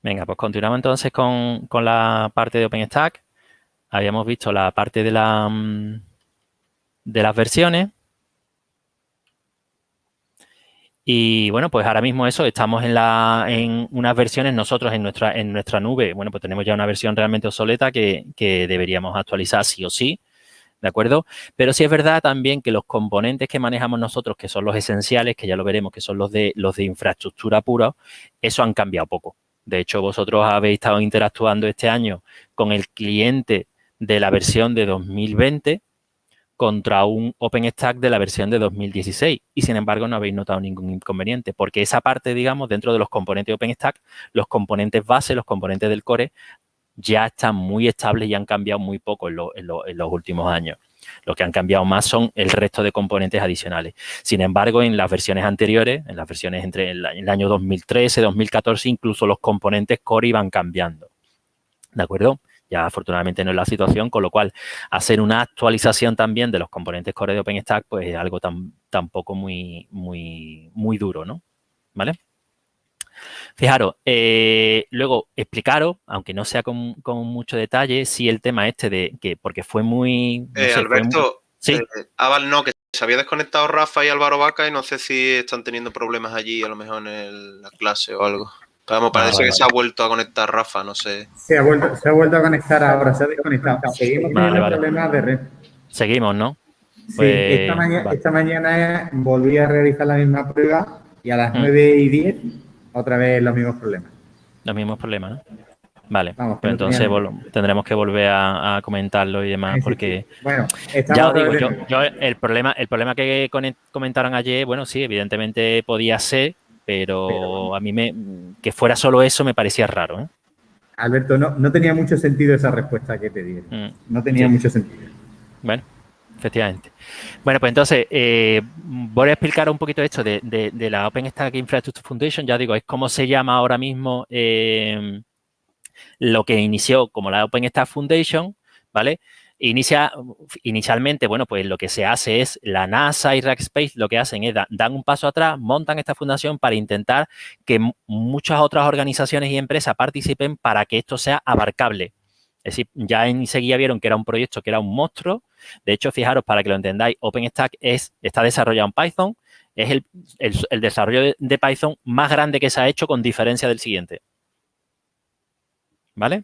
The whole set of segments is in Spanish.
Venga, pues continuamos entonces con la parte de OpenStack. Habíamos visto la parte de las versiones. Y bueno, pues ahora mismo eso, estamos en unas versiones nosotros en nuestra nube. Bueno, pues tenemos ya una versión realmente obsoleta que deberíamos actualizar sí o sí, ¿de acuerdo? Pero sí es verdad también que los componentes que manejamos nosotros, que son los esenciales, que ya lo veremos, que son los de infraestructura pura, eso han cambiado poco. De hecho, vosotros habéis estado interactuando este año con el cliente de la versión de 2020 contra un OpenStack de la versión de 2016 y sin embargo no habéis notado ningún inconveniente porque esa parte, digamos, dentro de los componentes de OpenStack, los componentes base, los componentes del core ya están muy estables y han cambiado muy poco en los últimos años. Lo que han cambiado más son el resto de componentes adicionales. Sin embargo, en las versiones anteriores, en las versiones entre el año 2013, 2014, incluso los componentes core iban cambiando. ¿De acuerdo? Ya afortunadamente no es la situación, con lo cual hacer una actualización también de los componentes core de OpenStack pues es algo tampoco muy duro, ¿no? ¿Vale? Fijaros, luego explicaros, aunque no sea con mucho detalle, si el tema este de que, porque fue muy... No sé, Alberto, sí. Aval no, que se había desconectado Rafa y Álvaro Vaca y no sé si están teniendo problemas allí, a lo mejor en la clase o algo. Vamos, parece que se ha vuelto a conectar Rafa, no sé. Se ha vuelto a conectar ahora, se ha desconectado. Seguimos teniendo problemas de red. Seguimos, ¿no? Pues, sí, esta mañana volví a realizar la misma prueba y a las 9:10 otra vez los mismos problemas. Los mismos problemas, ¿no? Vale, vamos, pues entonces tendremos que volver a comentarlo y demás, porque bueno, ya os digo, yo el problema que comentaron ayer, bueno, sí, evidentemente podía ser, pero a mí que fuera solo eso me parecía raro, ¿eh? Alberto, no tenía mucho sentido esa respuesta que te dieron. No tenía mucho sentido. Bueno, efectivamente. Bueno, pues entonces voy a explicar un poquito esto de la OpenStack Infrastructure Foundation. Ya digo, es como se llama ahora mismo lo que inició como la OpenStack Foundation, ¿vale? Inicialmente, bueno, pues lo que se hace es la NASA y Rackspace lo que hacen es dan un paso atrás, montan esta fundación para intentar que muchas otras organizaciones y empresas participen para que esto sea abarcable. Es decir, ya enseguida vieron que era un proyecto que era un monstruo. De hecho, fijaros, para que lo entendáis, OpenStack está desarrollado en Python. Es el desarrollo de Python más grande que se ha hecho con diferencia del siguiente. ¿Vale?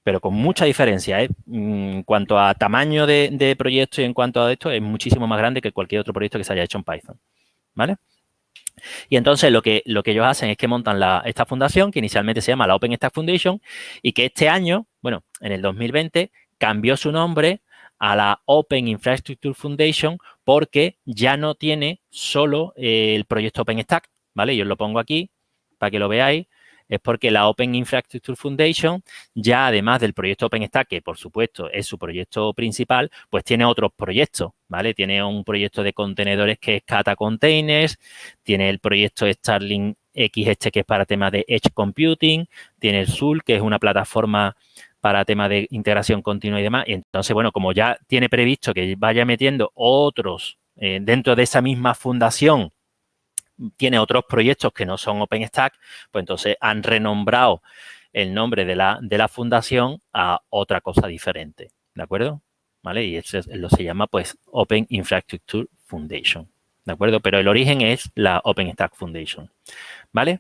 Pero con mucha diferencia, ¿eh? En cuanto a tamaño de proyecto y en cuanto a esto, es muchísimo más grande que cualquier otro proyecto que se haya hecho en Python. ¿Vale? Y entonces lo que ellos hacen es que montan esta fundación, que inicialmente se llama la OpenStack Foundation, y que este año, bueno, en el 2020, cambió su nombre a la Open Infrastructure Foundation porque ya no tiene solo el proyecto OpenStack, ¿vale? Yo os lo pongo aquí para que lo veáis. Es porque la Open Infrastructure Foundation, ya además del proyecto OpenStack, que por supuesto es su proyecto principal, pues tiene otros proyectos, ¿vale? Tiene un proyecto de contenedores que es Kata Containers, tiene el proyecto Starlink X que es para temas de Edge Computing, tiene el Sul, que es una plataforma para temas de integración continua y demás. Y entonces, bueno, como ya tiene previsto que vaya metiendo otros dentro de esa misma fundación, tiene otros proyectos que no son OpenStack, pues entonces han renombrado el nombre de la fundación a otra cosa diferente, ¿de acuerdo? ¿Vale? Y eso se llama pues Open Infrastructure Foundation, ¿de acuerdo? Pero el origen es la OpenStack Foundation, ¿vale?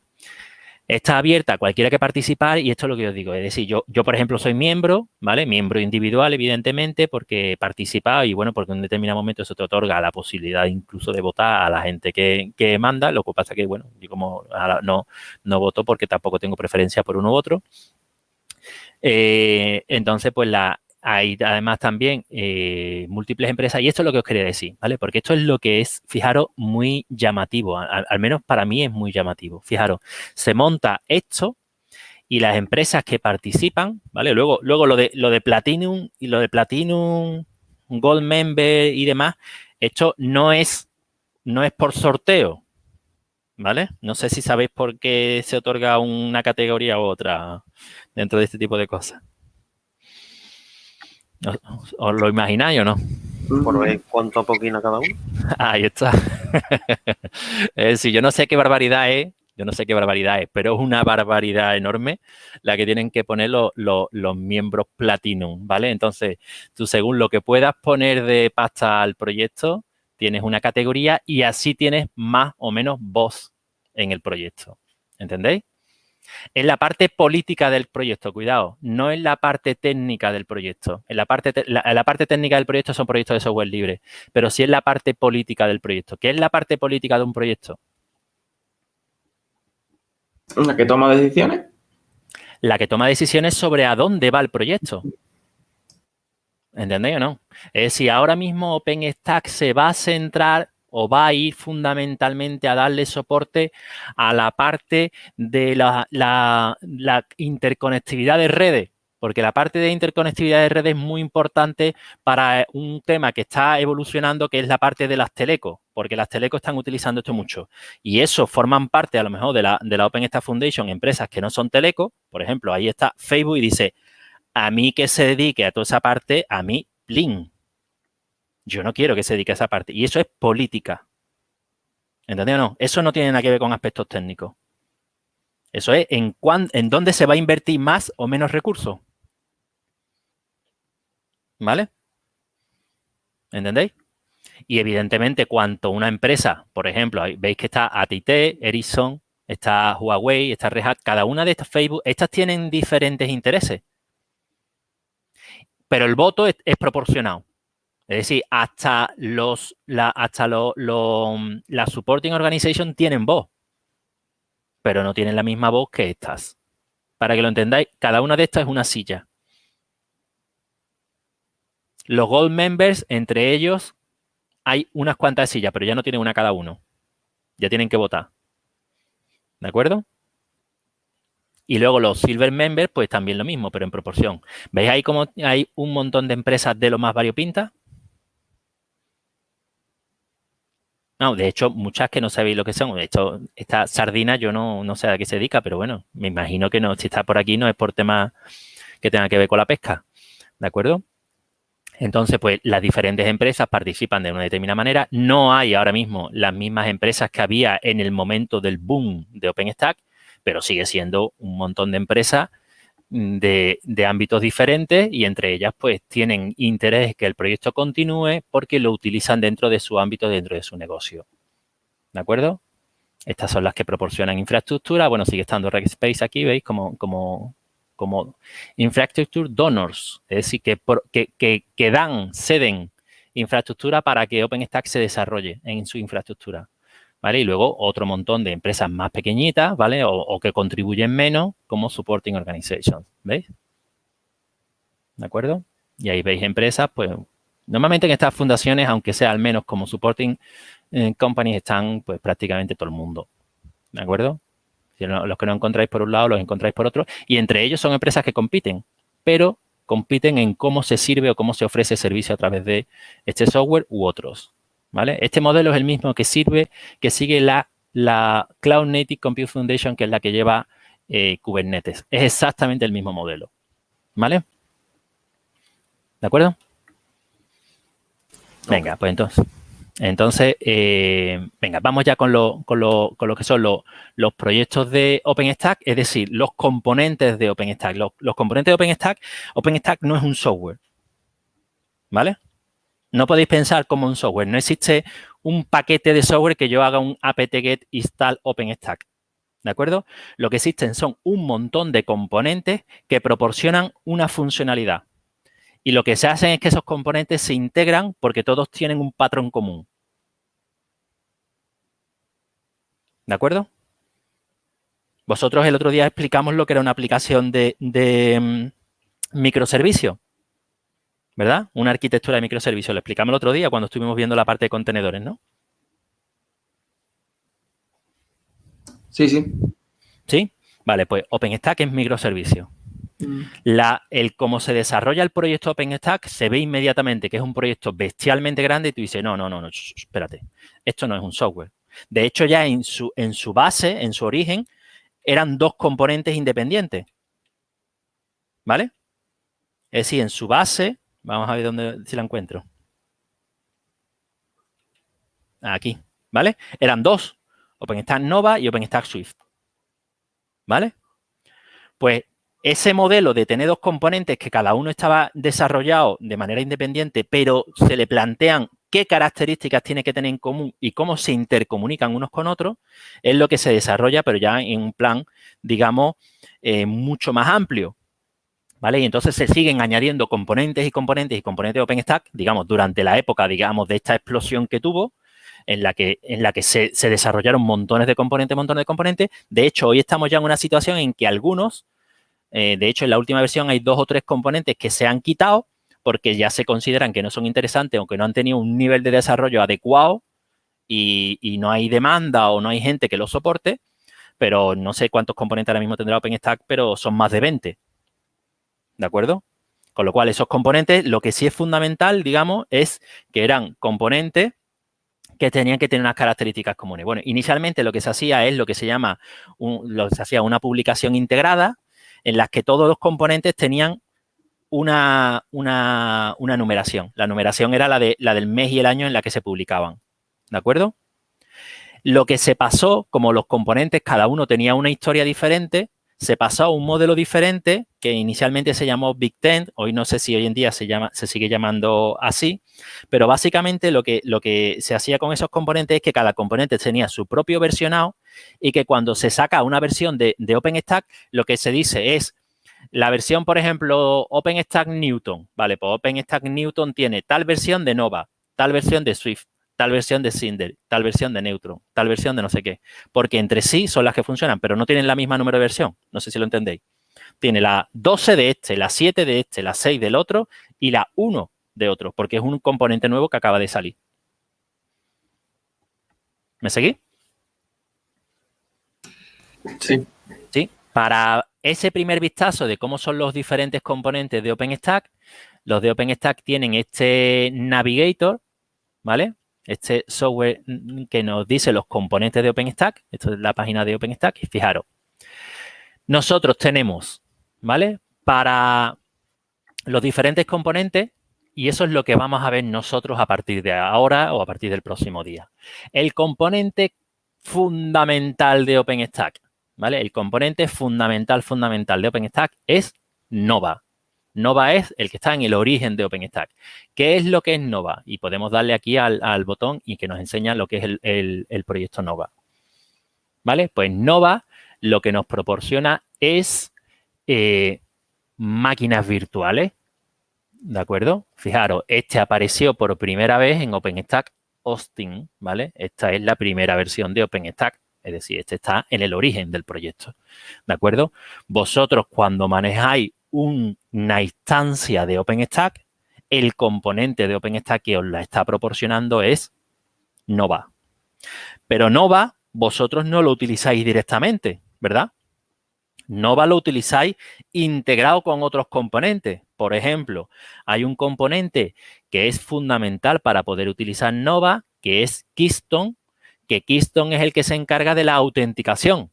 Está abierta a cualquiera que participar y esto es lo que os digo. Es decir, yo por ejemplo, soy miembro, ¿vale? Miembro individual, evidentemente, porque he participado y, bueno, porque en un determinado momento eso te otorga la posibilidad incluso de votar a la gente que manda. Lo que pasa que, bueno, yo como no voto porque tampoco tengo preferencia por uno u otro. Entonces, pues hay además también múltiples empresas y esto es lo que os quería decir, ¿vale? Porque esto es lo que es, fijaros, muy llamativo, al menos para mí es muy llamativo. Fijaros, se monta esto y las empresas que participan, ¿vale? Luego lo de Platinum y lo de Platinum, Gold Member y demás, esto no es por sorteo, ¿vale? No sé si sabéis por qué se otorga una categoría u otra dentro de este tipo de cosas. ¿Os lo imagináis o no? Por ver cuánto poquina cada uno. Ahí está. Es decir, yo no sé qué barbaridad es Yo no sé qué barbaridad es, pero es una barbaridad enorme la que tienen que poner los miembros Platinum, ¿vale? Entonces, tú según lo que puedas poner de pasta al proyecto, tienes una categoría y así tienes más o menos voz en el proyecto. ¿Entendéis? Es la parte política del proyecto, cuidado, no es la parte técnica del proyecto. En la parte técnica del proyecto son proyectos de software libre, pero sí es la parte política del proyecto. ¿Qué es la parte política de un proyecto? ¿La que toma decisiones? La que toma decisiones sobre a dónde va el proyecto. ¿Entendéis o no? Es decir, ahora mismo OpenStack se va a centrar o va a ir fundamentalmente a darle soporte a la parte de la interconectividad de redes, porque la parte de interconectividad de redes es muy importante para un tema que está evolucionando, que es la parte de las telecos, porque las telecos están utilizando esto mucho. Y eso forman parte, a lo mejor, de la OpenStack Foundation, empresas que no son telecos. Por ejemplo, ahí está Facebook y dice, a mí que se dedique a toda esa parte, a mí, plin. Yo no quiero que se dedique a esa parte. Y eso es política. ¿Entendés o no? Eso no tiene nada que ver con aspectos técnicos. Eso es en dónde se va a invertir más o menos recursos. ¿Vale? ¿Entendéis? Y evidentemente, cuanto una empresa, por ejemplo, veis que está AT&T, Ericsson, está Huawei, está Red Hat, cada una de estas Facebook, estas tienen diferentes intereses. Pero el voto es proporcional. Es decir, hasta la supporting organization tienen voz, pero no tienen la misma voz que estas. Para que lo entendáis, cada una de estas es una silla. Los Gold Members, entre ellos, hay unas cuantas sillas, pero ya no tienen una cada uno. Ya tienen que votar. ¿De acuerdo? Y luego los Silver Members, pues también lo mismo, pero en proporción. ¿Veis ahí cómo hay un montón de empresas de lo más variopintas? No, de hecho, muchas que no sabéis lo que son. De hecho, esta Sardina yo no sé a qué se dedica, pero bueno, me imagino que no, si está por aquí no es por temas que tengan que ver con la pesca. ¿De acuerdo? Entonces, pues las diferentes empresas participan de una determinada manera. No hay ahora mismo las mismas empresas que había en el momento del boom de OpenStack, pero sigue siendo un montón de empresas de ámbitos diferentes y entre ellas pues tienen interés que el proyecto continúe porque lo utilizan dentro de su ámbito, dentro de su negocio. ¿De acuerdo? Estas son las que proporcionan infraestructura. Bueno, sigue estando Rackspace aquí, ¿veis? Como infrastructure donors, es decir, que ceden infraestructura para que OpenStack se desarrolle en su infraestructura. ¿Vale? Y luego otro montón de empresas más pequeñitas, ¿vale? O que contribuyen menos como supporting organizations, ¿veis? ¿De acuerdo? Y ahí veis empresas, pues, normalmente en estas fundaciones, aunque sea al menos como supporting companies, están pues prácticamente todo el mundo, ¿de acuerdo? Si no, los que no encontráis por un lado, los encontráis por otro, y entre ellos son empresas que compiten, pero compiten en cómo se sirve o cómo se ofrece servicio a través de este software u otros. ¿Vale? Este modelo es el mismo que sigue la Cloud Native Compute Foundation, que es la que lleva Kubernetes. Es exactamente el mismo modelo. ¿Vale? ¿De acuerdo? Venga, pues entonces, venga, vamos ya con lo que son los proyectos de OpenStack, es decir, los componentes de OpenStack. Los componentes de OpenStack no es un software. ¿Vale? No podéis pensar como un software. No existe un paquete de software que yo haga un apt-get install OpenStack. ¿De acuerdo? Lo que existen son un montón de componentes que proporcionan una funcionalidad. Y lo que se hace es que esos componentes se integran porque todos tienen un patrón común. ¿De acuerdo? Vosotros el otro día explicamos lo que era una aplicación de microservicio. ¿Verdad? Una arquitectura de microservicios. Lo explicamos el otro día cuando estuvimos viendo la parte de contenedores, ¿no? Sí, sí. ¿Sí? Vale, pues OpenStack es microservicio. Cómo se desarrolla el proyecto OpenStack se ve inmediatamente que es un proyecto bestialmente grande y tú dices, no, espérate, esto no es un software. De hecho, ya en su base, en su origen, eran dos componentes independientes. ¿Vale? Es decir, en su base, vamos a ver si la encuentro. Aquí, ¿vale? Eran dos, OpenStack Nova y OpenStack Swift. ¿vale? Pues ese modelo de tener dos componentes que cada uno estaba desarrollado de manera independiente, pero se le plantean qué características tiene que tener en común y cómo se intercomunican unos con otros, es lo que se desarrolla, pero ya en un plan, digamos, mucho más amplio, ¿vale? Y entonces se siguen añadiendo componentes y componentes y componentes de OpenStack, digamos, durante la época, digamos, de esta explosión que tuvo, en la que se desarrollaron montones de componentes. De hecho, hoy estamos ya en una situación en que algunos, de hecho, en la última versión hay 2 o 3 componentes que se han quitado porque ya se consideran que no son interesantes o que no han tenido un nivel de desarrollo adecuado y no hay demanda o no hay gente que lo soporte, pero no sé cuántos componentes ahora mismo tendrá OpenStack, pero son más de 20. ¿De acuerdo? Con lo cual, esos componentes, lo que sí es fundamental, digamos, es que eran componentes que tenían que tener unas características comunes. Bueno, inicialmente lo que se hacía es lo que se llama una publicación integrada en la que todos los componentes tenían una numeración. La numeración era la del mes y el año en la que se publicaban. ¿De acuerdo? Lo que se pasó, como los componentes, cada uno tenía una historia diferente, se pasó a un modelo diferente que inicialmente se llamó Big Ten. Hoy no sé si hoy en día se sigue llamando así, pero básicamente lo que se hacía con esos componentes es que cada componente tenía su propio versionado y que cuando se saca una versión de OpenStack, lo que se dice es la versión, por ejemplo, OpenStack Newton. Vale, pues OpenStack Newton tiene tal versión de Nova, tal versión de Swift, tal versión de Cinder, tal versión de Neutron, tal versión de no sé qué. Porque entre sí son las que funcionan, pero no tienen la misma número de versión. No sé si lo entendéis. Tiene la 12 de este, la 7 de este, la 6 del otro y la 1 de otro, porque es un componente nuevo que acaba de salir. ¿Me seguís? Sí. Sí. Para ese primer vistazo de cómo son los diferentes componentes de OpenStack, los de OpenStack tienen este Navigator, ¿vale? Este software que nos dice los componentes de OpenStack. Esto es la página de OpenStack. Y fijaros, nosotros tenemos, ¿vale? Para los diferentes componentes, y eso es lo que vamos a ver nosotros a partir de ahora o a partir del próximo día. El componente fundamental de OpenStack, ¿vale? El componente fundamental de OpenStack es Nova. Nova es el que está en el origen de OpenStack. ¿Qué es lo que es Nova? Y podemos darle aquí al botón y que nos enseña lo que es el proyecto Nova. ¿Vale? Pues Nova lo que nos proporciona es máquinas virtuales. ¿De acuerdo? Fijaros, este apareció por primera vez en OpenStack Austin, ¿vale? Esta es la primera versión de OpenStack. Es decir, este está en el origen del proyecto. ¿De acuerdo? Vosotros cuando manejáis una instancia de OpenStack, el componente de OpenStack que os la está proporcionando es Nova. Pero Nova, vosotros no lo utilizáis directamente, ¿verdad? Nova lo utilizáis integrado con otros componentes. Por ejemplo, hay un componente que es fundamental para poder utilizar Nova, que es Keystone, que Keystone es el que se encarga de la autenticación.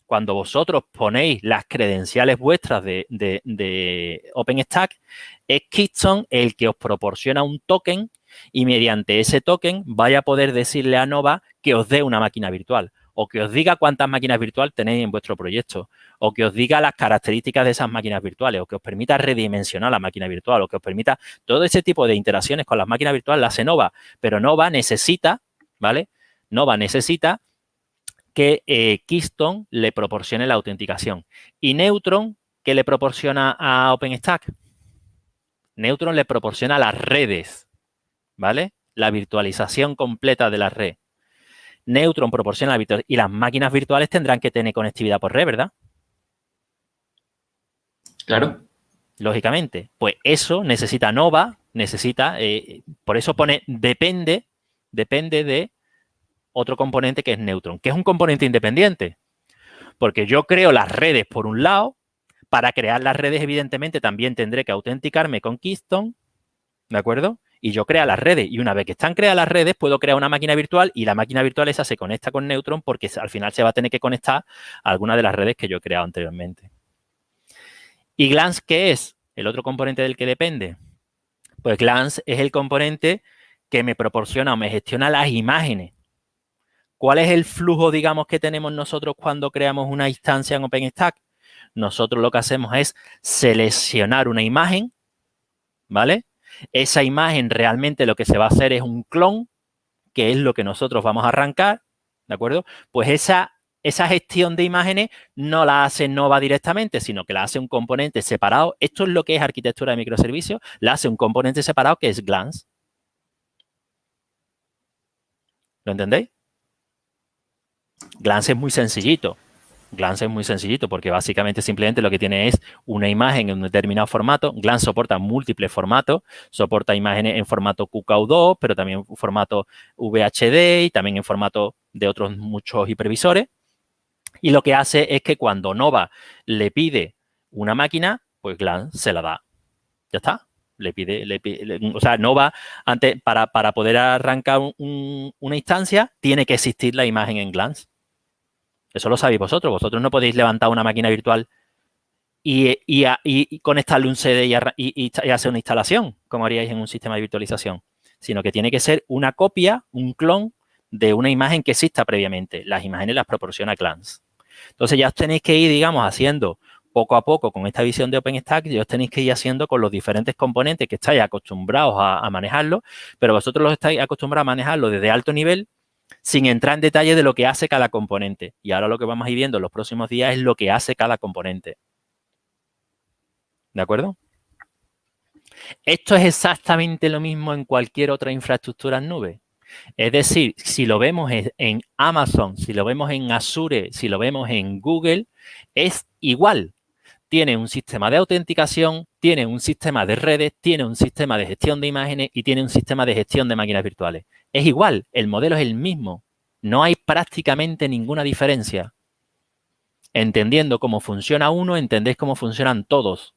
Cuando vosotros ponéis las credenciales vuestras de OpenStack, es Keystone el que os proporciona un token y mediante ese token vaya a poder decirle a Nova que os dé una máquina virtual o que os diga cuántas máquinas virtuales tenéis en vuestro proyecto o que os diga las características de esas máquinas virtuales o que os permita redimensionar la máquina virtual o que os permita todo ese tipo de interacciones con las máquinas virtuales las hace Nova, pero Nova necesita, ¿vale? Nova necesita que Keystone le proporcione la autenticación. ¿Y Neutron qué le proporciona a OpenStack? Neutron le proporciona las redes, ¿vale? La virtualización completa de la red. Neutron proporciona la virtualización y las máquinas virtuales tendrán que tener conectividad por red, ¿verdad? Claro. Lógicamente. Pues eso necesita Nova, por eso pone depende de otro componente que es Neutron, que es un componente independiente. Porque yo creo las redes por un lado. Para crear las redes, evidentemente, también tendré que autenticarme con Keystone, ¿de acuerdo? Y yo creo las redes. Y una vez que están creadas las redes, puedo crear una máquina virtual y la máquina virtual esa se conecta con Neutron porque al final se va a tener que conectar a alguna de las redes que yo he creado anteriormente. ¿Y Glance qué es? El otro componente del que depende. Pues Glance es el componente que me proporciona o me gestiona las imágenes. ¿Cuál es el flujo, digamos, que tenemos nosotros cuando creamos una instancia en OpenStack? Nosotros lo que hacemos es seleccionar una imagen, ¿vale? Esa imagen realmente lo que se va a hacer es un clon, que es lo que nosotros vamos a arrancar, ¿de acuerdo? Pues esa gestión de imágenes no la hace Nova directamente, sino que la hace un componente separado. Esto es lo que es arquitectura de microservicios. La hace un componente separado que es Glance. ¿Lo entendéis? Glance es muy sencillito. Glance es muy sencillito porque básicamente simplemente lo que tiene es una imagen en un determinado formato. Glance soporta múltiples formatos. Soporta imágenes en formato QKU2, pero también en formato VHD y también en formato de otros muchos hipervisores. Y lo que hace es que cuando Nova le pide una máquina, pues Glance se la da. Ya está. O sea, Nova, antes, para poder arrancar una instancia, tiene que existir la imagen en Glance. Eso lo sabéis vosotros. Vosotros no podéis levantar una máquina virtual y conectarle un CD y hacer una instalación, como haríais en un sistema de virtualización, sino que tiene que ser una copia, un clon de una imagen que exista previamente. Las imágenes las proporciona Glance. Entonces ya os tenéis que ir, digamos, haciendo poco a poco con esta visión de OpenStack, ya os tenéis que ir haciendo con los diferentes componentes que estáis acostumbrados a manejarlo, pero vosotros los estáis acostumbrados a manejarlo desde alto nivel sin entrar en detalle de lo que hace cada componente. Y ahora lo que vamos a ir viendo en los próximos días es lo que hace cada componente. ¿De acuerdo? Esto es exactamente lo mismo en cualquier otra infraestructura en nube. Es decir, si lo vemos en Amazon, si lo vemos en Azure, si lo vemos en Google, es igual. Tiene un sistema de autenticación, tiene un sistema de redes, tiene un sistema de gestión de imágenes y tiene un sistema de gestión de máquinas virtuales. Es igual, el modelo es el mismo. No hay prácticamente ninguna diferencia. Entendiendo cómo funciona uno, entendéis cómo funcionan todos.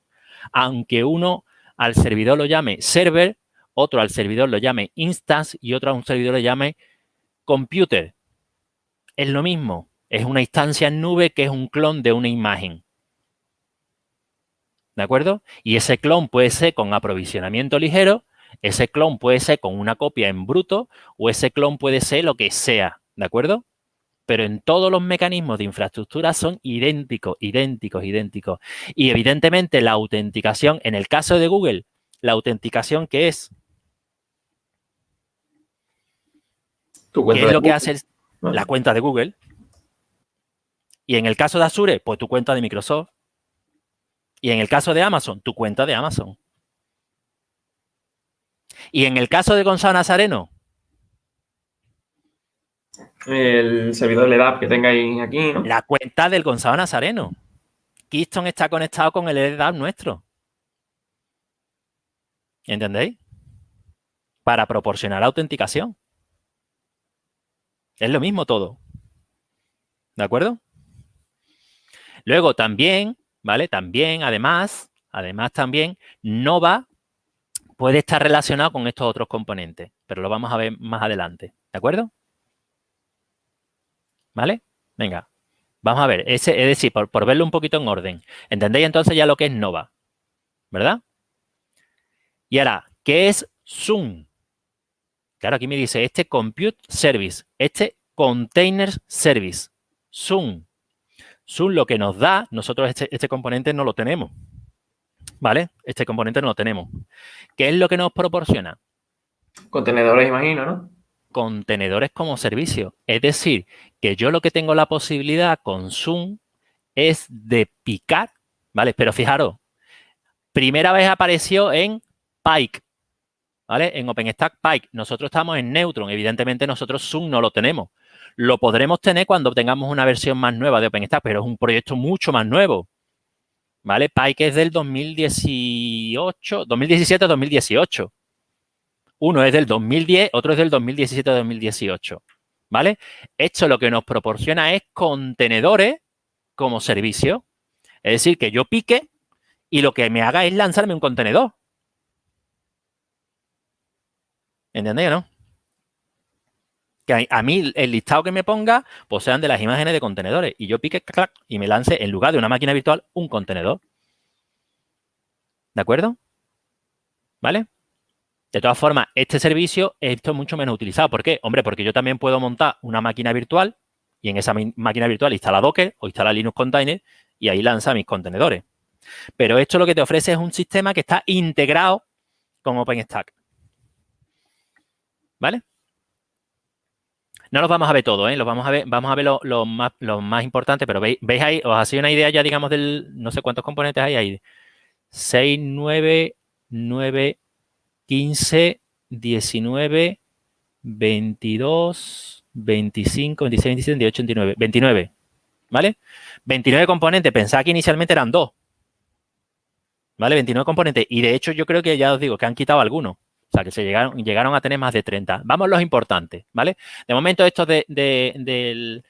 Aunque uno al servidor lo llame server, otro al servidor lo llame instance y otro a un servidor lo llame computer. Es lo mismo. Es una instancia en nube que es un clon de una imagen. ¿De acuerdo? Y ese clon puede ser con aprovisionamiento ligero, ese clon puede ser con una copia en bruto o ese clon puede ser lo que sea. ¿De acuerdo? Pero en todos los mecanismos de infraestructura son idénticos. Y evidentemente la autenticación, en el caso de Google, la autenticación que es... ¿Qué es lo que hace la cuenta de Google? Y en el caso de Azure, pues tu cuenta de Microsoft. Y en el caso de Amazon, tu cuenta de Amazon. Y en el caso de Gonzalo Nazareno, el servidor LDAP que tengáis aquí, ¿no? la cuenta del Gonzalo Nazareno. Keystone está conectado con el LDAP nuestro. ¿Entendéis? Para proporcionar autenticación. Es lo mismo todo. ¿De acuerdo? Luego también, ¿vale? También, además también, Nova puede estar relacionado con estos otros componentes, pero lo vamos a ver más adelante. ¿De acuerdo? ¿Vale? Venga. Vamos a ver. Es decir, por verlo un poquito en orden. ¿Entendéis entonces ya lo que es Nova? ¿Verdad? Y ahora, ¿qué es Zoom? Claro, aquí me dice este Compute Service, este Container Service, Zoom. Zoom lo que nos da, nosotros este componente no lo tenemos, ¿vale? Este componente no lo tenemos. ¿Qué es lo que nos proporciona? Contenedores, imagino, ¿no? Contenedores como servicio. Es decir, que yo lo que tengo la posibilidad con Zoom es de picar, ¿vale? Pero fijaros, primera vez apareció en Pike, ¿vale? En OpenStack Pike. Nosotros estamos en Neutron. Evidentemente nosotros Zoom no lo tenemos. Lo podremos tener cuando tengamos una versión más nueva de OpenStack, pero es un proyecto mucho más nuevo, ¿vale? Pike es del 2017-2018. Uno es del 2010, otro es del 2017-2018, ¿vale? Esto lo que nos proporciona es contenedores como servicio. Es decir, que yo pique y lo que me haga es lanzarme un contenedor. ¿Entendéis o no? Que a mí el listado que me ponga pues sean de las imágenes de contenedores y yo pique clac, y me lance en lugar de una máquina virtual un contenedor. ¿De acuerdo? ¿Vale? De todas formas, este servicio, esto es mucho menos utilizado. ¿Por qué? Hombre, porque yo también puedo montar una máquina virtual y en esa máquina virtual instala Docker o instala Linux Container y ahí lanza mis contenedores. Pero esto lo que te ofrece es un sistema que está integrado con OpenStack. ¿Vale? No los vamos a ver todos, ¿eh? Vamos a ver los más importantes, pero veis ahí, os hacéis una idea ya, digamos, del no sé cuántos componentes hay ahí. 6, 9, 9, 15, 19, 22, 25, 26, 27, 28, 29. 29, ¿vale? 29 componentes. Pensad que inicialmente eran 2. ¿Vale? 29 componentes. Y de hecho yo creo que ya os digo que han quitado algunos. O sea, que llegaron a tener más de 30. Vamos los importantes, ¿vale? De momento estos del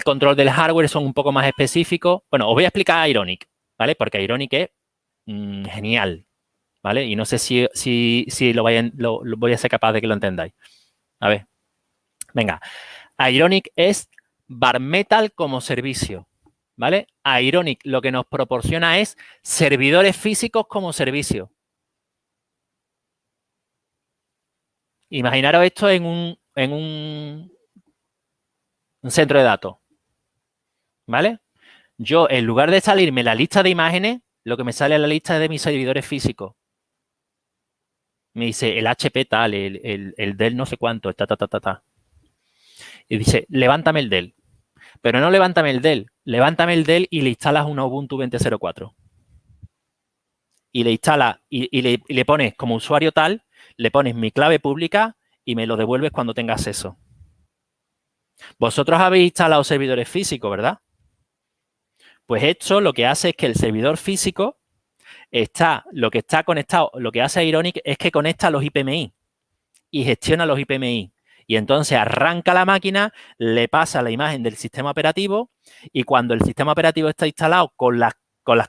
control del hardware son un poco más específicos. Bueno, os voy a explicar Ironic, ¿vale? Porque Ironic es genial, ¿vale? Y no sé si lo voy a ser capaz de que lo entendáis. A ver, venga. Ironic es Bare Metal como servicio, ¿vale? Ironic lo que nos proporciona es servidores físicos como servicio. Imaginaros esto en un centro de datos, ¿vale? Yo, en lugar de salirme la lista de imágenes, lo que me sale es la lista de mis servidores físicos. Me dice el HP tal, el Dell no sé cuánto, ta. Y dice, levántame el Dell. Pero no levántame el Dell y le instalas una Ubuntu 20.04. Y le instalas y le pones como usuario tal, le pones mi clave pública y me lo devuelves cuando tengas acceso. Vosotros habéis instalado servidores físicos, ¿verdad? Pues esto lo que hace es que el servidor físico lo que está conectado, lo que hace Ironic es que conecta los IPMI y gestiona los IPMI. Y entonces arranca la máquina, le pasa la imagen del sistema operativo y cuando el sistema operativo está instalado con las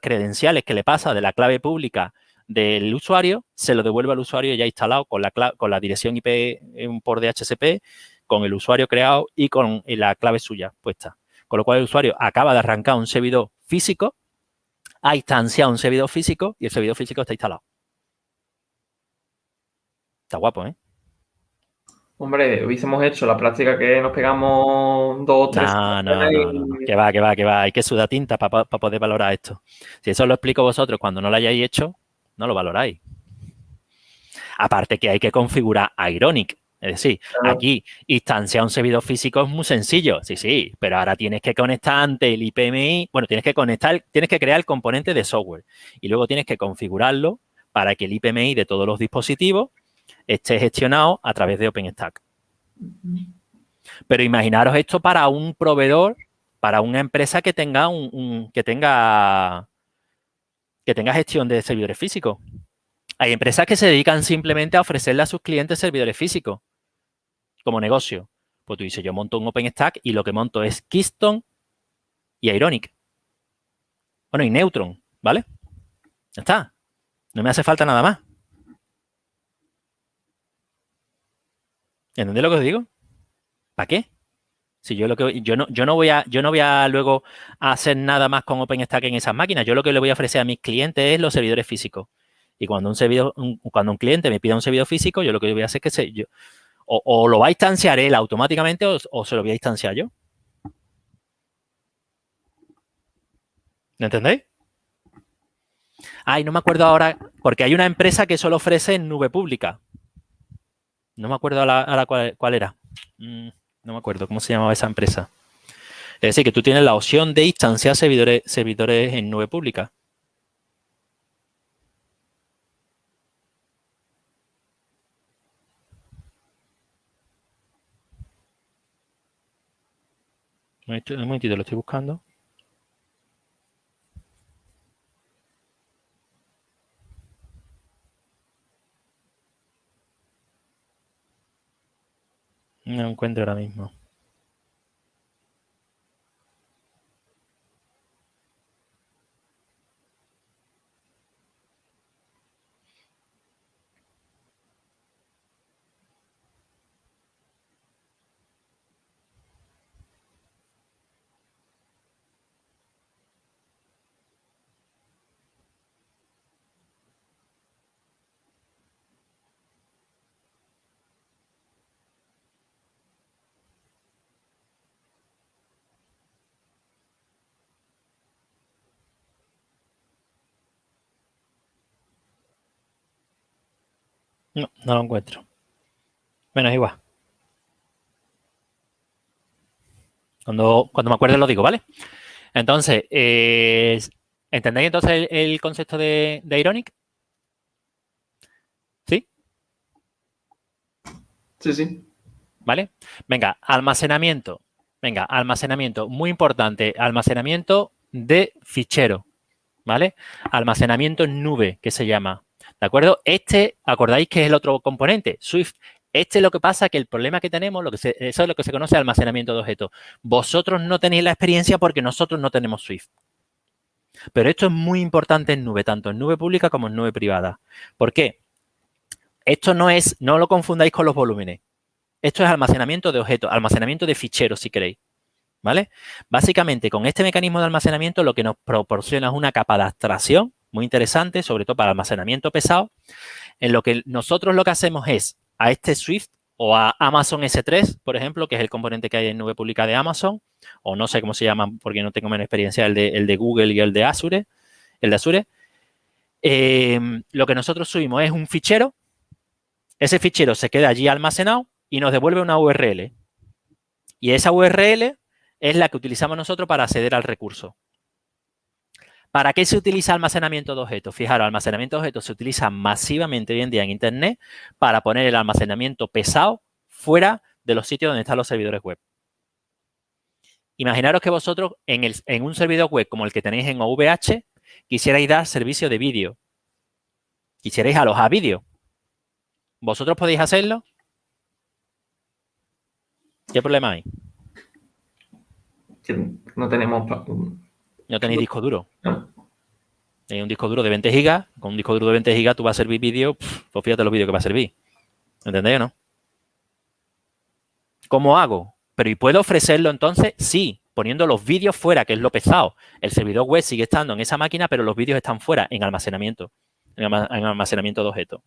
credenciales que le pasa de la clave pública del usuario, se lo devuelve al usuario ya instalado con la dirección IP por DHCP, con el usuario creado y con la clave suya puesta. Con lo cual el usuario acaba de arrancar un servidor físico, ha instanciado un servidor físico y el servidor físico está instalado. Está guapo, ¿eh? Hombre, hubiésemos hecho la práctica que nos pegamos 2 o 3 No. Que va. Hay que sudar tinta para poder valorar esto. Si eso lo explico vosotros cuando no lo hayáis hecho, no lo valoráis. Aparte que hay que configurar Ironic. Es decir, aquí instanciar un servidor físico es muy sencillo. Sí, pero ahora tienes que conectar ante el IPMI. Bueno, tienes que crear el componente de software y luego tienes que configurarlo para que el IPMI de todos los dispositivos esté gestionado a través de OpenStack. Pero imaginaros esto para un proveedor, para una empresa que tenga que tenga gestión de servidores físicos. Hay empresas que se dedican simplemente a ofrecerle a sus clientes servidores físicos como negocio. Pues tú dices, yo monto un OpenStack y lo que monto es Keystone y Ironic. Bueno, y Neutron, ¿vale? Ya está. No me hace falta nada más. ¿Entendéis lo que os digo? ¿Para qué? Si yo no voy a luego hacer nada más con OpenStack en esas máquinas. Yo lo que le voy a ofrecer a mis clientes es los servidores físicos. Y cuando un cliente me pida un servidor físico, yo lo que voy a hacer es que o lo va a instanciar él automáticamente o se lo voy a instanciar yo. ¿Me entendéis? Ay, no me acuerdo ahora, porque hay una empresa que solo ofrece en nube pública. No me acuerdo ahora cuál era. No me acuerdo cómo se llamaba esa empresa. Es decir, que tú tienes la opción de instanciar servidores en nube pública. Un momentito, lo estoy buscando. No lo encuentro ahora mismo. No lo encuentro. Bueno, es igual. Cuando me acuerde lo digo, ¿vale? Entonces, ¿entendéis entonces el concepto de Ironic? ¿Sí? Sí. ¿Vale? Venga, almacenamiento. Venga, almacenamiento. Muy importante. Almacenamiento de fichero. ¿Vale? Almacenamiento en nube, que se llama. ¿De acuerdo? ¿Acordáis que es el otro componente? Swift. Es lo que pasa, que el problema que tenemos, eso es lo que se conoce almacenamiento de objetos. Vosotros no tenéis la experiencia porque nosotros no tenemos Swift. Pero esto es muy importante en nube, tanto en nube pública como en nube privada. ¿Por qué? Esto no lo confundáis con los volúmenes. Esto es almacenamiento de objetos, almacenamiento de ficheros, si queréis. ¿Vale? Básicamente, con este mecanismo de almacenamiento lo que nos proporciona es una capa de abstracción muy interesante, sobre todo para almacenamiento pesado, en lo que nosotros lo que hacemos es a este Swift o a Amazon S3, por ejemplo, que es el componente que hay en nube pública de Amazon, o no sé cómo se llama porque no tengo menos experiencia, el de Google y el de Azure, lo que nosotros subimos es un fichero, ese fichero se queda allí almacenado y nos devuelve una URL. Y esa URL es la que utilizamos nosotros para acceder al recurso. ¿Para qué se utiliza almacenamiento de objetos? Fijaros, almacenamiento de objetos se utiliza masivamente hoy en día en Internet para poner el almacenamiento pesado fuera de los sitios donde están los servidores web. Imaginaros que vosotros en un servidor web como el que tenéis en OVH quisierais dar servicio de vídeo. Quisierais alojar vídeo. ¿Vosotros podéis hacerlo? ¿Qué problema hay? Que no tenemos... No tenéis disco duro. No. Tenéis un disco duro de 20 gigas. Con un disco duro de 20 gigas tú vas a servir vídeo. Pues fíjate los vídeos que va a servir. ¿Entendéis o no? ¿Cómo hago? ¿Pero y puedo ofrecerlo entonces? Sí, poniendo los vídeos fuera, que es lo pesado. El servidor web sigue estando en esa máquina, pero los vídeos están fuera, en almacenamiento. En almacenamiento de objetos.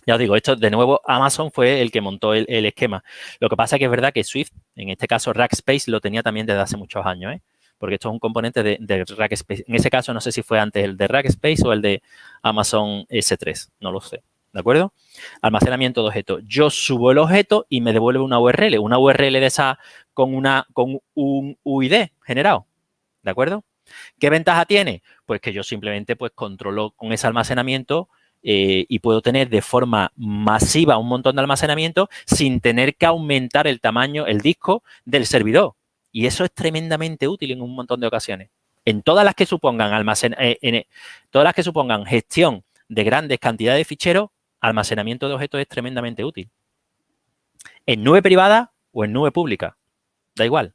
Ya os digo, esto de nuevo Amazon fue el que montó el esquema. Lo que pasa es que es verdad que Swift, en este caso Rackspace, lo tenía también desde hace muchos años, ¿eh? Porque esto es un componente de Rackspace. En ese caso no sé si fue antes el de Rackspace o el de Amazon S3, no lo sé. ¿De acuerdo? Almacenamiento de objetos. Yo subo el objeto y me devuelve una URL de esa con un UID generado. ¿De acuerdo? ¿Qué ventaja tiene? Pues que yo simplemente pues controlo con ese almacenamiento y puedo tener de forma masiva un montón de almacenamiento sin tener que aumentar el tamaño, el disco del servidor. Y eso es tremendamente útil en un montón de ocasiones. En todas las que supongan todas las que supongan gestión de grandes cantidades de ficheros, almacenamiento de objetos es tremendamente útil. En nube privada o en nube pública. Da igual.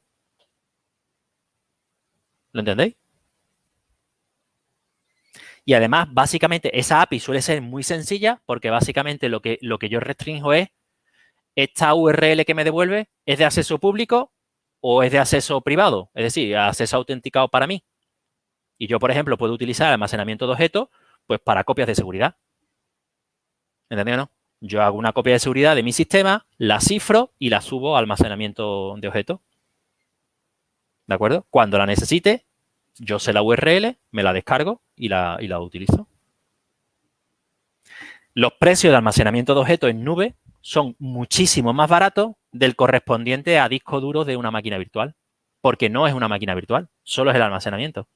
¿Lo entendéis? Y además, básicamente, esa API suele ser muy sencilla porque básicamente lo que yo restringo es esta URL que me devuelve es de acceso público o es de acceso privado, es decir, acceso autenticado para mí. Y yo, por ejemplo, puedo utilizar almacenamiento de objetos pues para copias de seguridad. ¿Entendés o no? Yo hago una copia de seguridad de mi sistema, la cifro y la subo a almacenamiento de objetos. ¿De acuerdo? Cuando la necesite, yo sé la URL, me la descargo y la utilizo. Los precios de almacenamiento de objetos en nube son muchísimo más baratos del correspondiente a disco duro de una máquina virtual. Porque no es una máquina virtual, solo es el almacenamiento.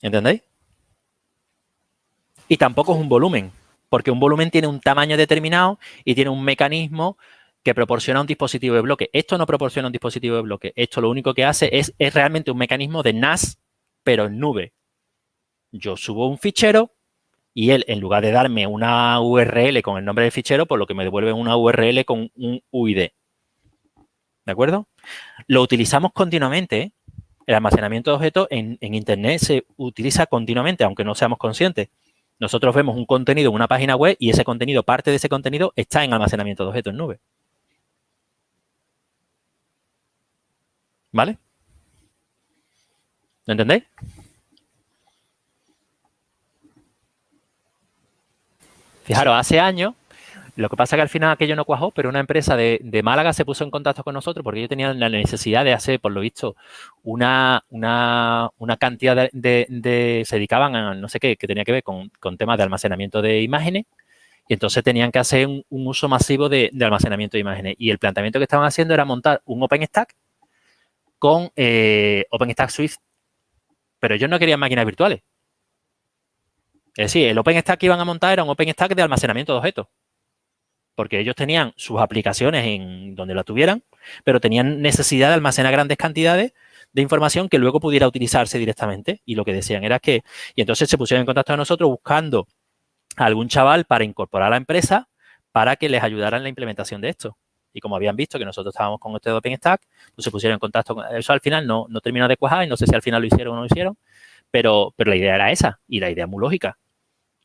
¿Entendéis? Y tampoco es un volumen, porque un volumen tiene un tamaño determinado y tiene un mecanismo que proporciona un dispositivo de bloque. Esto no proporciona un dispositivo de bloque. Esto lo único que hace es realmente un mecanismo de NAS, pero en nube. Yo subo un fichero y él, en lugar de darme una URL con el nombre del fichero, pues lo que me devuelve es una URL con un UID. ¿De acuerdo? Lo utilizamos continuamente, ¿eh? El almacenamiento de objetos en Internet se utiliza continuamente, aunque no seamos conscientes. Nosotros vemos un contenido en una página web y ese contenido, parte de ese contenido, está en almacenamiento de objetos en nube. ¿Vale? ¿Lo entendéis? Fijaros, hace años Lo que pasa es que al final aquello no cuajó, pero una empresa de Málaga se puso en contacto con nosotros porque ellos tenían la necesidad de hacer, por lo visto, una cantidad se dedicaban a no sé qué, que tenía que ver con temas de almacenamiento de imágenes, y entonces tenían que hacer un uso masivo de almacenamiento de imágenes. Y el planteamiento que estaban haciendo era montar un OpenStack con OpenStack Swift, pero ellos no querían máquinas virtuales. Es decir, el OpenStack que iban a montar era un OpenStack de almacenamiento de objetos, porque ellos tenían sus aplicaciones en donde la tuvieran, pero tenían necesidad de almacenar grandes cantidades de información que luego pudiera utilizarse directamente. Y lo que decían era que, y entonces se pusieron en contacto con nosotros buscando a algún chaval para incorporar a la empresa para que les ayudara en la implementación de esto. Y como habían visto que nosotros estábamos con este OpenStack, pues se pusieron en contacto con eso. Al final no terminó de cuajar y no sé si al final lo hicieron o no lo hicieron, pero la idea era esa y la idea es muy lógica.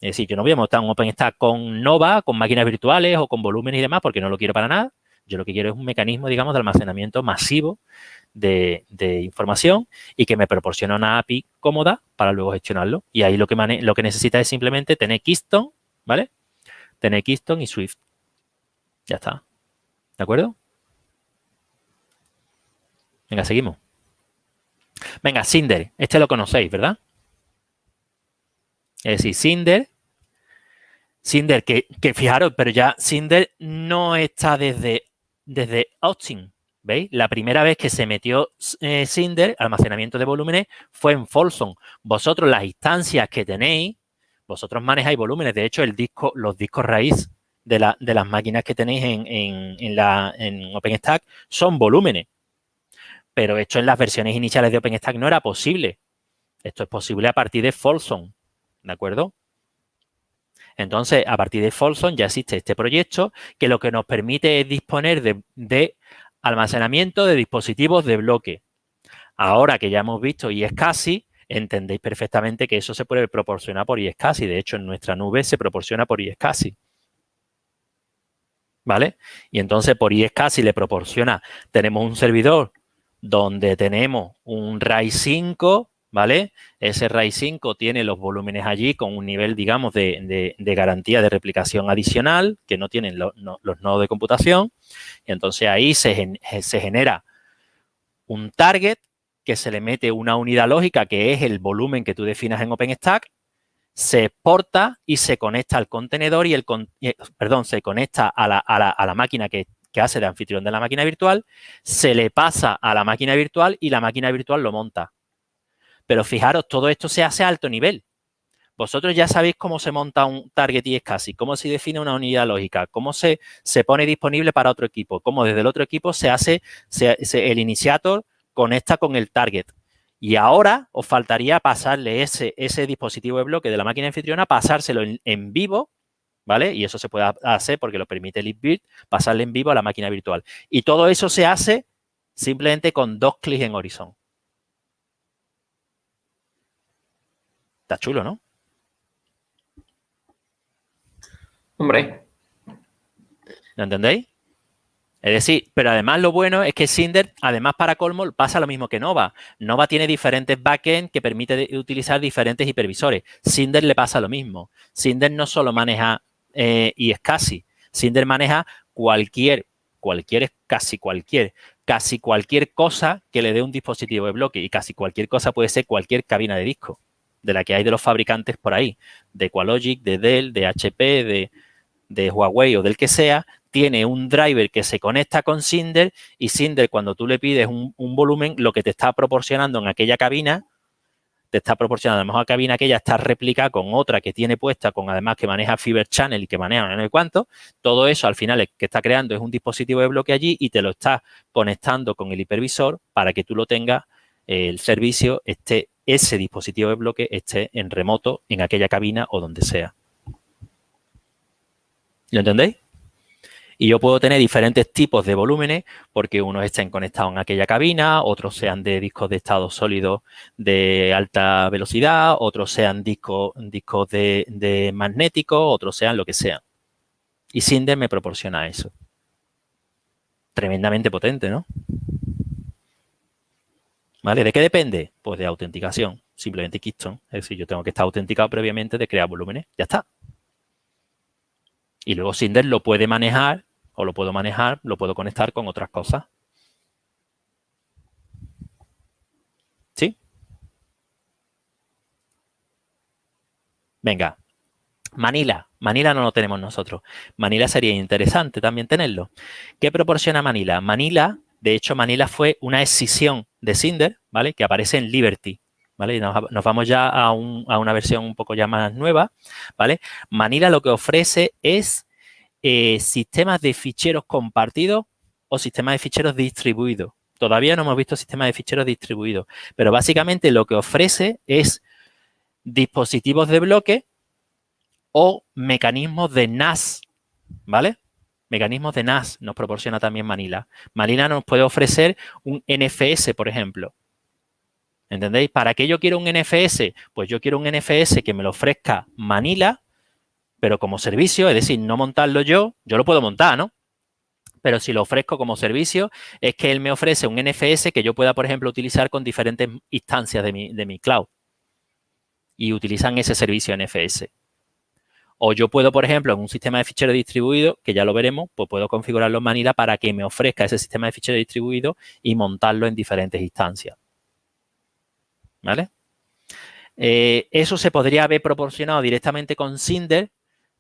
Es decir, yo no voy a montar un OpenStack con Nova, con máquinas virtuales o con volúmenes y demás, porque no lo quiero para nada. Yo lo que quiero es un mecanismo, digamos, de almacenamiento masivo de información y que me proporcione una API cómoda para luego gestionarlo. Y ahí lo que necesita es simplemente tener Keystone, ¿vale? Tener Keystone y Swift. Ya está. ¿De acuerdo? Venga, seguimos. Venga, Cinder. Este lo conocéis, ¿verdad? Es decir, Cinder, que fijaros, pero ya Cinder no está desde Austin, ¿veis? La primera vez que se metió Cinder, almacenamiento de volúmenes, fue en Folsom. Vosotros, las instancias que tenéis, vosotros manejáis volúmenes. De hecho, los discos raíz de las máquinas que tenéis en OpenStack son volúmenes. Pero esto en las versiones iniciales de OpenStack no era posible. Esto es posible a partir de Folsom, ¿de acuerdo? Entonces, a partir de Folsom ya existe este proyecto que lo que nos permite es disponer de almacenamiento de dispositivos de bloque. Ahora que ya hemos visto iSCSI, entendéis perfectamente que eso se puede proporcionar por iSCSI. De hecho, en nuestra nube se proporciona por iSCSI. ¿Vale? Y entonces por iSCSI le proporciona, tenemos un servidor donde tenemos un RAID 5, ¿vale? Ese RAID 5 tiene los volúmenes allí con un nivel, digamos, de garantía de replicación adicional que no tienen los nodos de computación. Y entonces ahí se genera un target que se le mete una unidad lógica que es el volumen que tú definas en OpenStack, se exporta y se conecta al contenedor y se conecta a la máquina que hace de anfitrión de la máquina virtual, se le pasa a la máquina virtual y la máquina virtual lo monta. Pero fijaros, todo esto se hace a alto nivel. Vosotros ya sabéis cómo se monta un target iSCSI, cómo se define una unidad lógica, cómo se pone disponible para otro equipo, cómo desde el otro equipo el iniciator conecta con el target. Y ahora os faltaría pasarle ese dispositivo de bloque de la máquina anfitriona, pasárselo en vivo, ¿vale? Y eso se puede hacer porque lo permite el libvirt, pasarle en vivo a la máquina virtual. Y todo eso se hace simplemente con 2 clics en Horizon. Está chulo, ¿no? Hombre. ¿Lo entendéis? Es decir, pero además lo bueno es que Cinder, además para colmo, pasa lo mismo que Nova. Nova tiene diferentes backends que permite utilizar diferentes hipervisores. Cinder le pasa lo mismo. Cinder no solo maneja iSCSI. Cinder maneja casi cualquier cosa que le dé un dispositivo de bloque. Y casi cualquier cosa puede ser cualquier cabina de disco de la que hay de los fabricantes por ahí. De Qualogic, de Dell, de HP, de Huawei o del que sea, tiene un driver que se conecta con Cinder y Cinder, cuando tú le pides un volumen, lo que te está proporcionando en aquella cabina, te está proporcionando, a lo mejor la cabina aquella está replicada con otra que tiene puesta, con además que maneja Fiber Channel y que maneja no sé cuánto, todo eso al final que está creando es un dispositivo de bloque allí y te lo está conectando con el hipervisor para que tú lo tengas, el servicio, ese dispositivo de bloque esté en remoto en aquella cabina o donde sea. ¿Lo entendéis? Y yo puedo tener diferentes tipos de volúmenes porque unos estén conectados en aquella cabina, otros sean de discos de estado sólido de alta velocidad, otros sean discos de magnéticos, otros sean lo que sea. Y Cinder me proporciona eso. Tremendamente potente, ¿no? ¿Vale? ¿De qué depende? Pues de autenticación. Simplemente Keystone. Es decir, yo tengo que estar autenticado previamente de crear volúmenes. Ya está. Y luego Cinder lo puede manejar, o lo puedo manejar, lo puedo conectar con otras cosas. ¿Sí? Venga. Manila. Manila no lo tenemos nosotros. Manila sería interesante también tenerlo. ¿Qué proporciona Manila? Manila, de hecho, Manila fue una escisión de Cinder, ¿vale? Que aparece en Liberty, ¿vale? Y nos vamos ya a una versión un poco ya más nueva, ¿vale? Manila lo que ofrece es sistemas de ficheros compartidos o sistemas de ficheros distribuidos. Todavía no hemos visto sistemas de ficheros distribuidos, pero básicamente lo que ofrece es dispositivos de bloque o mecanismos de NAS, ¿vale? Mecanismos de NAS nos proporciona también Manila. Manila nos puede ofrecer un NFS, por ejemplo. ¿Entendéis? ¿Para qué yo quiero un NFS? Pues yo quiero un NFS que me lo ofrezca Manila, pero como servicio, es decir, no montarlo yo lo puedo montar, ¿no? Pero si lo ofrezco como servicio, es que él me ofrece un NFS que yo pueda, por ejemplo, utilizar con diferentes instancias de mi cloud. Y utilizan ese servicio NFS. O yo puedo, por ejemplo, en un sistema de ficheros distribuido, que ya lo veremos, pues puedo configurarlo en Manila para que me ofrezca ese sistema de ficheros distribuido y montarlo en diferentes instancias. ¿Vale? Eso se podría haber proporcionado directamente con Cinder,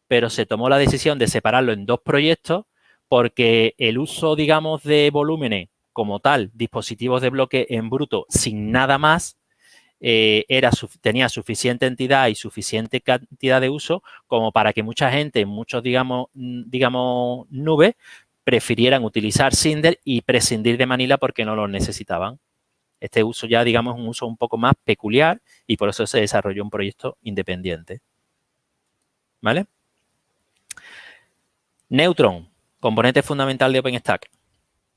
pero se tomó la decisión de separarlo en dos proyectos porque el uso, digamos, de volúmenes como tal, dispositivos de bloque en bruto sin nada más, tenía suficiente entidad y suficiente cantidad de uso como para que mucha gente, muchos, digamos, nubes, prefirieran utilizar Cinder y prescindir de Manila porque no lo necesitaban. Este uso ya, digamos, es un uso un poco más peculiar y por eso se desarrolló un proyecto independiente. ¿Vale? Neutron, componente fundamental de OpenStack.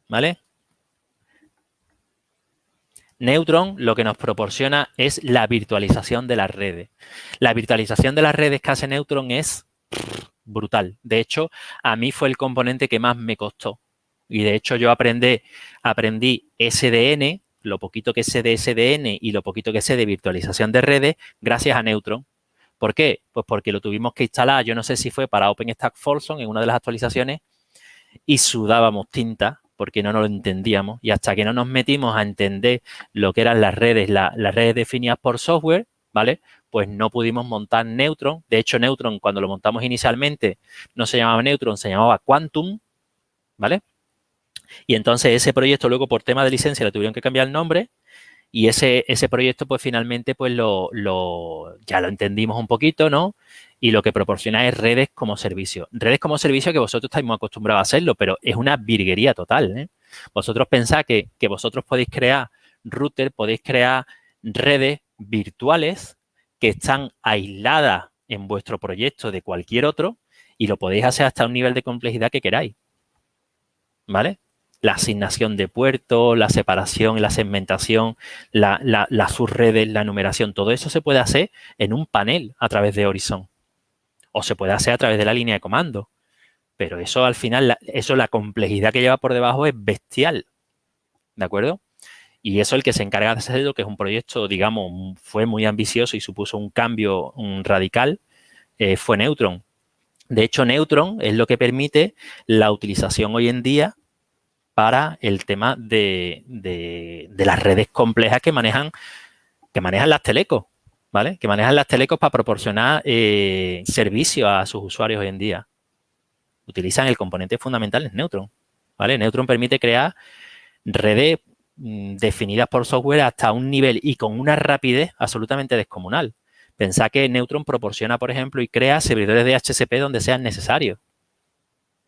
¿Vale? Neutron lo que nos proporciona es la virtualización de las redes. La virtualización de las redes que hace Neutron es brutal. De hecho, a mí fue el componente que más me costó. Y de hecho yo aprendí SDN, lo poquito que sé de SDN y lo poquito que sé de virtualización de redes, gracias a Neutron. ¿Por qué? Pues porque lo tuvimos que instalar, yo no sé si fue para OpenStack Folsom en una de las actualizaciones, y sudábamos tinta porque no lo entendíamos. Y hasta que no nos metimos a entender lo que eran las redes definidas por software, ¿vale? Pues no pudimos montar Neutron. De hecho, Neutron, cuando lo montamos inicialmente, no se llamaba Neutron, se llamaba Quantum, ¿vale? Y entonces ese proyecto luego por tema de licencia le tuvieron que cambiar el nombre y ese proyecto pues finalmente pues ya lo entendimos un poquito, ¿no? Y lo que proporciona es redes como servicio. Redes como servicio que vosotros estáis muy acostumbrados a hacerlo, pero es una virguería total, ¿eh? Vosotros pensáis que vosotros podéis crear routers, podéis crear redes virtuales que están aisladas en vuestro proyecto de cualquier otro y lo podéis hacer hasta un nivel de complejidad que queráis, ¿vale? La asignación de puertos, la separación y la segmentación, las subredes, la numeración, todo eso se puede hacer en un panel a través de Horizon. O se puede hacer a través de la línea de comando. Pero eso al final, la complejidad que lleva por debajo es bestial. ¿De acuerdo? Y eso el que se encarga de hacerlo, que es un proyecto, digamos, fue muy ambicioso y supuso un cambio radical, fue Neutron. De hecho, Neutron es lo que permite la utilización hoy en día para el tema de las redes complejas que manejan las telecos, ¿vale? Que manejan las telecos para proporcionar servicio a sus usuarios hoy en día. Utilizan el componente fundamental, es Neutron, ¿vale? Neutron permite crear redes definidas por software hasta un nivel y con una rapidez absolutamente descomunal. Pensad que Neutron proporciona, por ejemplo, y crea servidores de DHCP donde sean necesarios,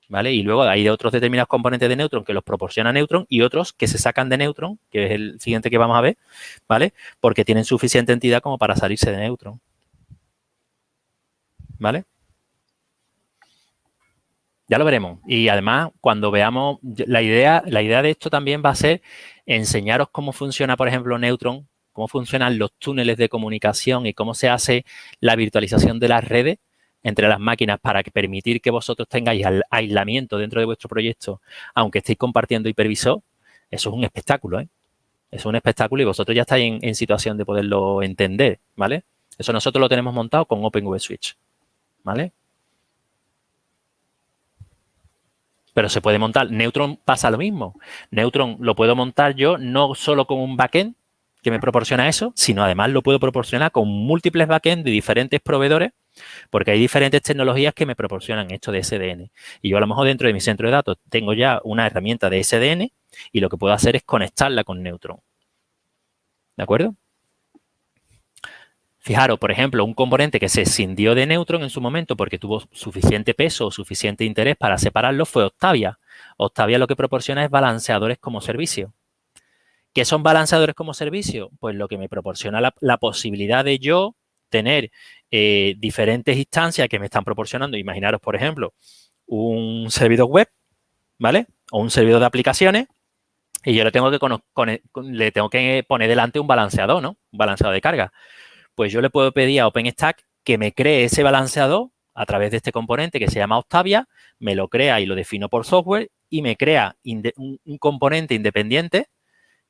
¿vale? Y luego hay otros determinados componentes de Neutron que los proporciona Neutron y otros que se sacan de Neutron, que es el siguiente que vamos a ver, ¿vale? Porque tienen suficiente entidad como para salirse de Neutron, ¿vale? Ya lo veremos. Y además, cuando veamos, la idea de esto también va a ser enseñaros cómo funciona, por ejemplo, Neutron, cómo funcionan los túneles de comunicación y cómo se hace la virtualización de las redes entre las máquinas para permitir que vosotros tengáis aislamiento dentro de vuestro proyecto, aunque estéis compartiendo hipervisor. Eso es un espectáculo, ¿eh? Eso es un espectáculo y vosotros ya estáis en situación de poderlo entender, ¿vale? Eso nosotros lo tenemos montado con OpenVSwitch, ¿vale? pero se puede montar. Neutron pasa lo mismo. Neutron lo puedo montar yo no solo con un backend que me proporciona eso, sino además lo puedo proporcionar con múltiples backends de diferentes proveedores, porque hay diferentes tecnologías que me proporcionan esto de SDN. Y yo a lo mejor dentro de mi centro de datos tengo ya una herramienta de SDN y lo que puedo hacer es conectarla con Neutron. ¿De acuerdo? Fijaros, por ejemplo, un componente que se escindió de Neutron en su momento porque tuvo suficiente peso o suficiente interés para separarlo fue Octavia. Octavia lo que proporciona es balanceadores como servicio. ¿Qué son balanceadores como servicio? Pues lo que me proporciona la posibilidad de yo tener diferentes instancias que me están proporcionando. Imaginaros, por ejemplo, un servidor web, ¿vale? O un servidor de aplicaciones y yo le tengo que poner delante un balanceador, ¿no? Un balanceador de carga. Pues yo le puedo pedir a OpenStack que me cree ese balanceador a través de este componente que se llama Octavia, me lo crea y lo defino por software y me crea un componente independiente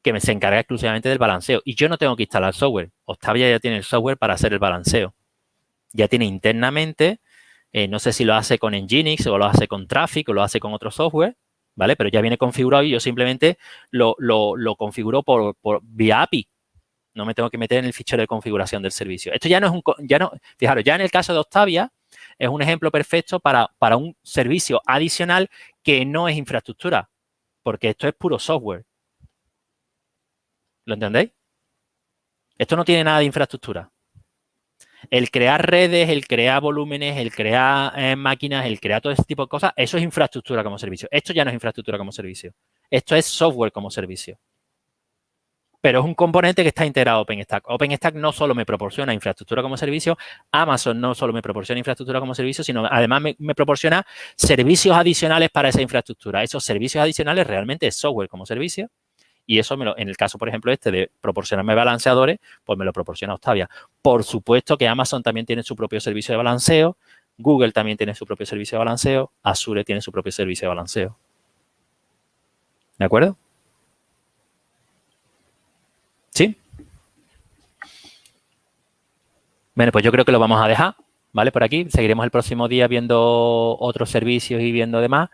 que se encarga exclusivamente del balanceo. Y yo no tengo que instalar software. Octavia ya tiene el software para hacer el balanceo. Ya tiene internamente, no sé si lo hace con Nginx o lo hace con Traffic o lo hace con otro software, ¿vale? Pero ya viene configurado y yo simplemente lo configuro por vía API. No me tengo que meter en el fichero de configuración del servicio. Esto ya no es fijaros, ya en el caso de Octavia es un ejemplo perfecto para un servicio adicional que no es infraestructura, porque esto es puro software. ¿Lo entendéis? Esto no tiene nada de infraestructura. El crear redes, el crear volúmenes, el crear máquinas, el crear todo ese tipo de cosas, eso es infraestructura como servicio. Esto ya no es infraestructura como servicio. Esto es software como servicio. Pero es un componente que está integrado a OpenStack. OpenStack no solo me proporciona infraestructura como servicio, Amazon no solo me proporciona infraestructura como servicio, sino además me proporciona servicios adicionales para esa infraestructura. Esos servicios adicionales realmente es software como servicio. Y eso, en el caso, por ejemplo, de proporcionarme balanceadores, pues me lo proporciona Octavia. Por supuesto que Amazon también tiene su propio servicio de balanceo, Google también tiene su propio servicio de balanceo, Azure tiene su propio servicio de balanceo. ¿De acuerdo? ¿Sí? Bueno, pues yo creo que lo vamos a dejar, ¿vale? Por aquí. Seguiremos el próximo día viendo otros servicios y viendo demás.